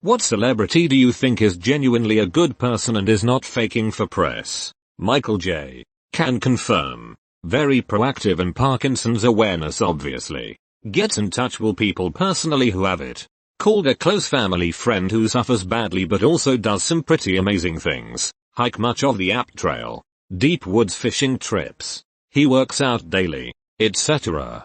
What celebrity do you think is genuinely a good person and is not faking for press? Michael J. Can confirm. Very proactive in Parkinson's awareness obviously. Gets in touch with people personally who have it. Called a close family friend who suffers badly but also does some pretty amazing things. Hike much of the app trail. Deep woods fishing trips. He works out daily, etc.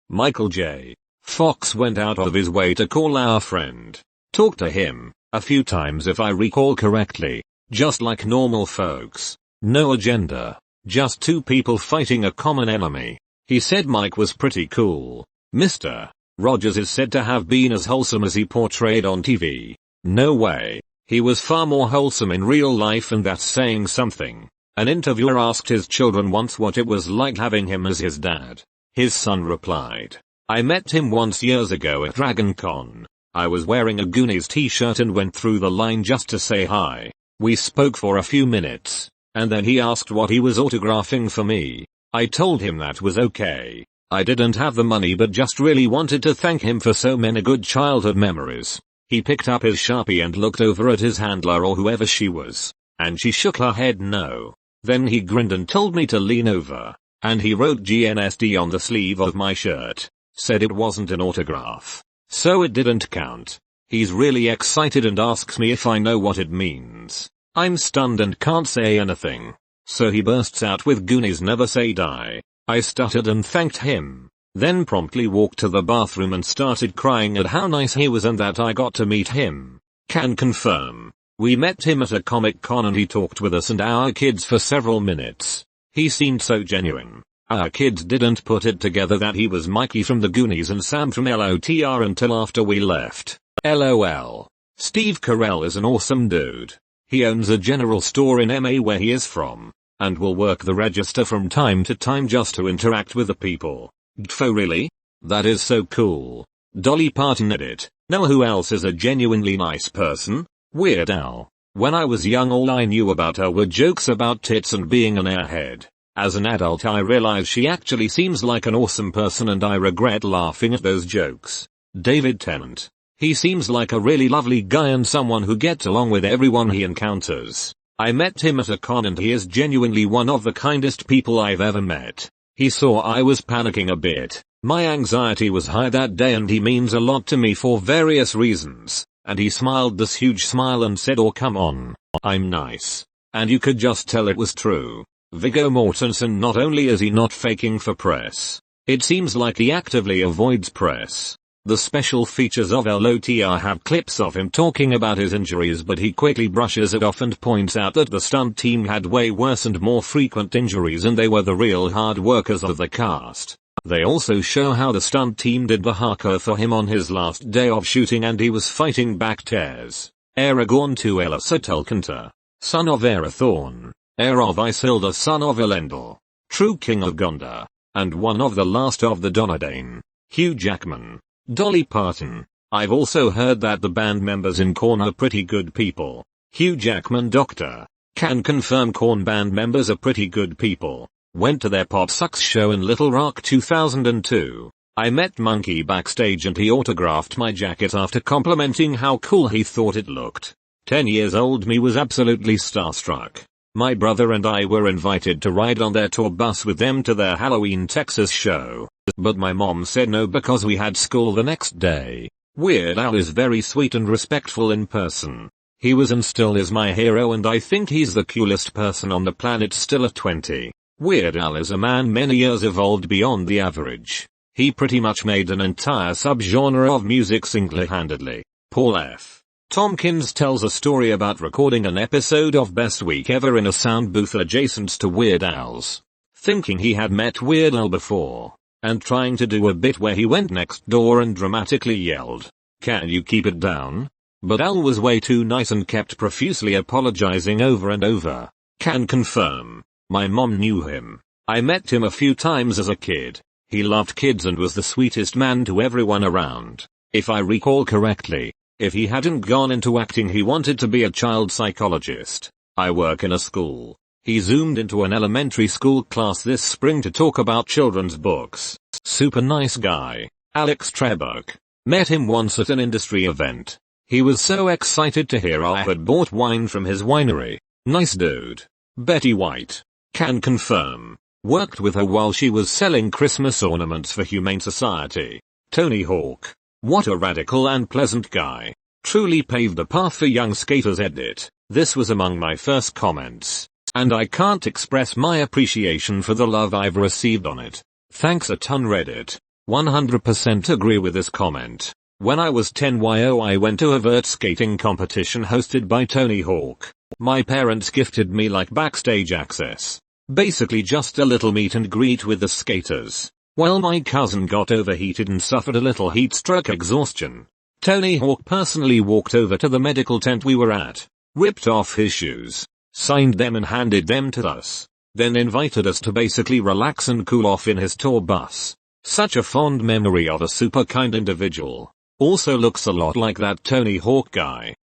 Michael J. Fox went out of his way to call our friend. Talk to him a few times if I recall correctly. Just like normal folks. No agenda. Just two people fighting a common enemy. He said Mike was pretty cool. Mr. Rogers is said to have been as wholesome as he portrayed on TV. No way. He was far more wholesome in real life, and that's saying something. An interviewer asked his children once what it was like having him as his dad. His son replied, "I met him once years ago at Dragon Con. I was wearing a Goonies t-shirt and went through the line just to say hi. We spoke for a few minutes, and then he asked what he was autographing for me. I told him that was okay. I didn't have the money but just really wanted to thank him for so many good childhood memories." He picked up his Sharpie and looked over at his handler or whoever she was, and she shook her head no. Then he grinned and told me to lean over, and he wrote GNSD on the sleeve of my shirt. Said it wasn't an autograph, so it didn't count. He's really excited and asks me if I know what it means. I'm stunned and can't say anything. So he bursts out with Goonies Never Say Die. I stuttered and thanked him, then promptly walked to the bathroom and started crying at how nice he was and that I got to meet him. Can confirm. We met him at a Comic Con and he talked with us and our kids for several minutes. He seemed so genuine. Our kids didn't put it together that he was Mikey from the Goonies and Sam from LOTR until after we left. LOL. Steve Carell is an awesome dude. He owns a general store in MA where he is from, and will work the register from time to time just to interact with the people. Gfo really? That is so cool. Dolly Parton edit. Know who else is a genuinely nice person? Weird Al. When I was young all I knew about her were jokes about tits and being an airhead. As an adult I realize she actually seems like an awesome person and I regret laughing at those jokes. David Tennant. He seems like a really lovely guy and someone who gets along with everyone he encounters. I met him at a con and he is genuinely one of the kindest people I've ever met. He saw I was panicking a bit. My anxiety was high that day and he means a lot to me for various reasons. And he smiled this huge smile and said, "Oh come on, I'm nice." And you could just tell it was true. Viggo Mortensen, not only is he not faking for press, it seems like he actively avoids press. The special features of LOTR have clips of him talking about his injuries but he quickly brushes it off and points out that the stunt team had way worse and more frequent injuries and they were the real hard workers of the cast. They also show how the stunt team did the hardcore for him on his last day of shooting and he was fighting back tears. Aragorn to Elsa Tulkanta, son of Arathorn, heir of Isildur son of Elendil, true king of Gondor, and one of the last of the Donardane. Hugh Jackman. Dolly Parton. I've also heard that the band members in Korn are pretty good people. Hugh Jackman Doctor. Can confirm Korn band members are pretty good people. Went to their Pop Sucks show in Little Rock 2002. I met Monkey backstage and he autographed my jacket after complimenting how cool he thought it looked. 10 years old me was absolutely starstruck. My brother and I were invited to ride on their tour bus with them to their Halloween Texas show, but my mom said no because we had school the next day. Weird Al is very sweet and respectful in person. He was and still is my hero and I think he's the coolest person on the planet still at 20. Weird Al is a man many years evolved beyond the average. He pretty much made an entire subgenre of music single-handedly. Paul F. Tompkins tells a story about recording an episode of Best Week Ever in a sound booth adjacent to Weird Al's, thinking he had met Weird Al before, and trying to do a bit where he went next door and dramatically yelled, "Can you keep it down?" But Al was way too nice and kept profusely apologizing over and over. Can confirm. My mom knew him. I met him a few times as a kid. He loved kids and was the sweetest man to everyone around. If I recall correctly, if he hadn't gone into acting he wanted to be a child psychologist. I work in a school. He zoomed into an elementary school class this spring to talk about children's books. Super nice guy. Alex Trebek. Met him once at an industry event. He was so excited to hear I had bought wine from his winery. Nice dude. Betty White. Can confirm. Worked with her while she was selling Christmas ornaments for Humane Society. Tony Hawk. What a radical and pleasant guy. Truly paved a path for young skaters. Edit. This was among my first comments, and I can't express my appreciation for the love I've received on it. Thanks a ton Reddit. 100% agree with this comment. When I was 10 I went to a vert skating competition hosted by Tony Hawk. My parents gifted me like backstage access. Basically just a little meet and greet with the skaters. Well, my cousin got overheated and suffered a little heat stroke exhaustion. Tony Hawk personally walked over to the medical tent we were at, ripped off his shoes, signed them and handed them to us, then invited us to basically relax and cool off in his tour bus. Such a fond memory of a super kind individual. Also looks a lot like that Tony Hawk guy.